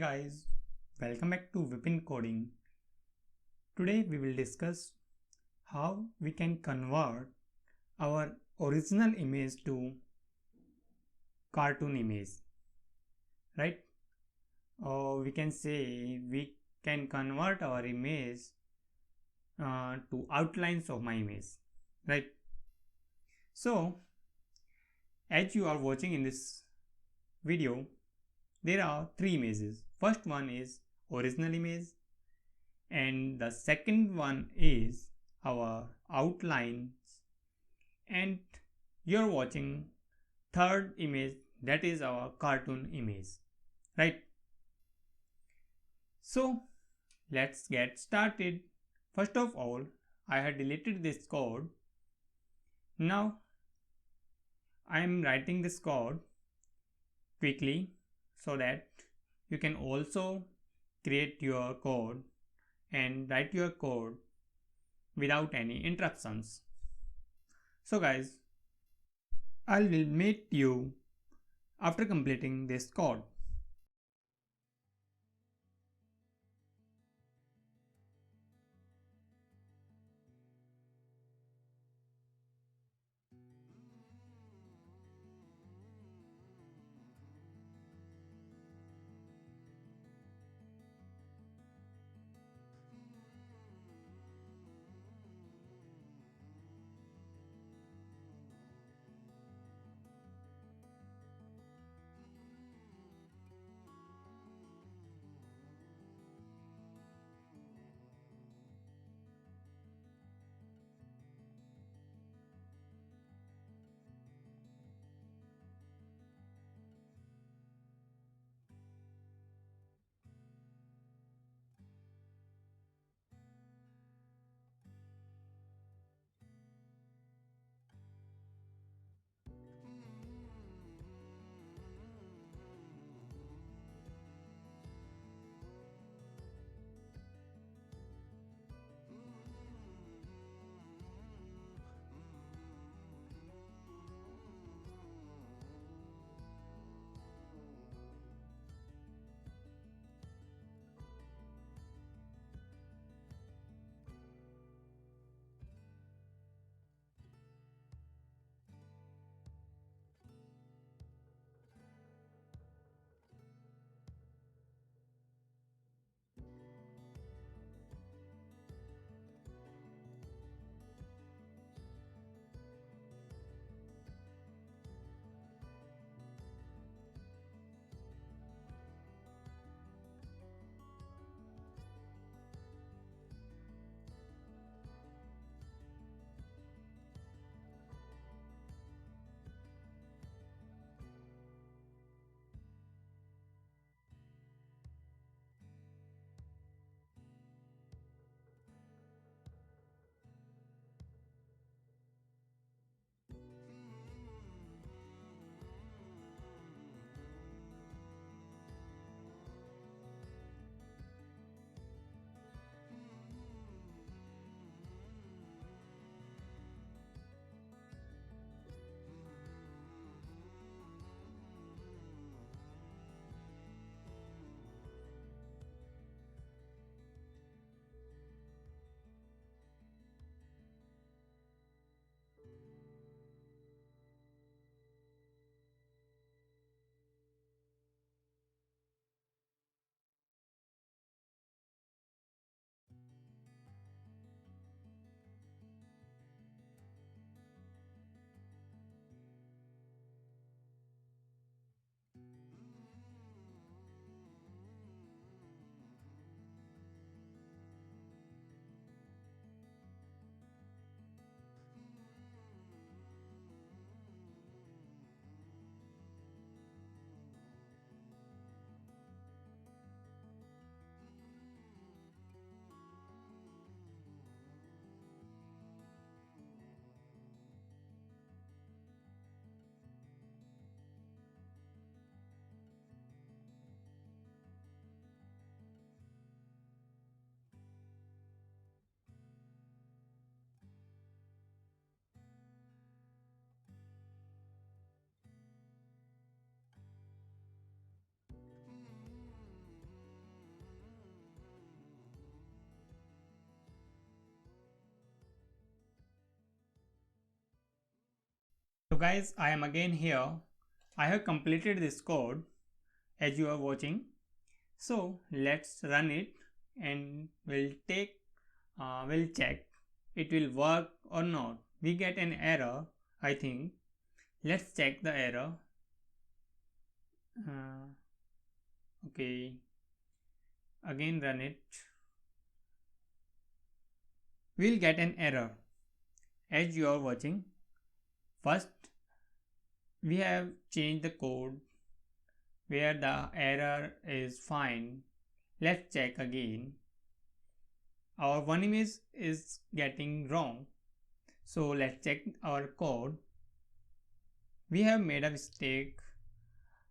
guys, welcome back to Vipin Coding. Today we will discuss how we can convert our original image to cartoon image, right? Or we can say we can convert our image to outlines of my image, right? So, as you are watching in this video, there are three images. First one is original image, and the second one is our outlines, and you're watching third image, that is our cartoon image, right? So let's get started. First of all, I had deleted this code. Now I am writing this code quickly so that you can also create your code and write your code without any interruptions. So guys, I will meet you after completing this code. So guys, I am again here. I have completed this code as you are watching. So let's run it and we'll check it will work or not. We get an error, I think. Let's check the error. Okay, again run it. We'll get an error as you are watching. First, we have changed the code where the error is fine. Let's check again. Our one image is getting wrong. So let's check our code. We have made a mistake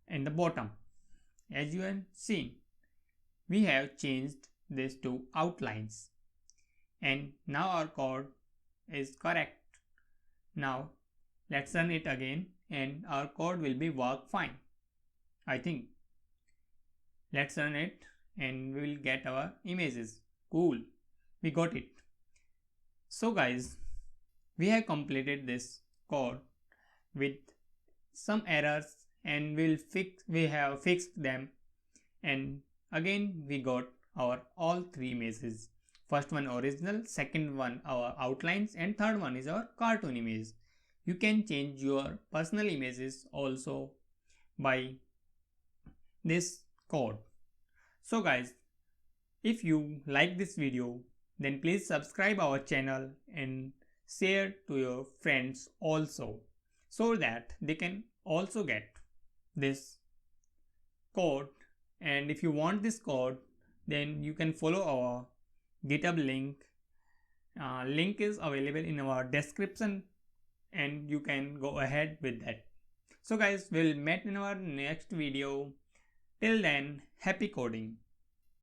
in the bottom. As you have seen, we have changed this to outlines, and now our code is correct. Now let's run it again and our code will be work fine, I think. Let's run it and we will get our images. Cool, we got it. So guys, we have completed this code with some errors and we have fixed them, and again we got our all three images. First one original, second one our outlines, and third one is our cartoon image. You can change your personal images also by this code. So guys, if you like this video, then please subscribe our channel and share to your friends also, so that they can also get this code. And if you want this code, then you can follow our GitHub link. Link is available in our description and you can go ahead with that. So guys, we'll meet in our next video. Till then, happy coding.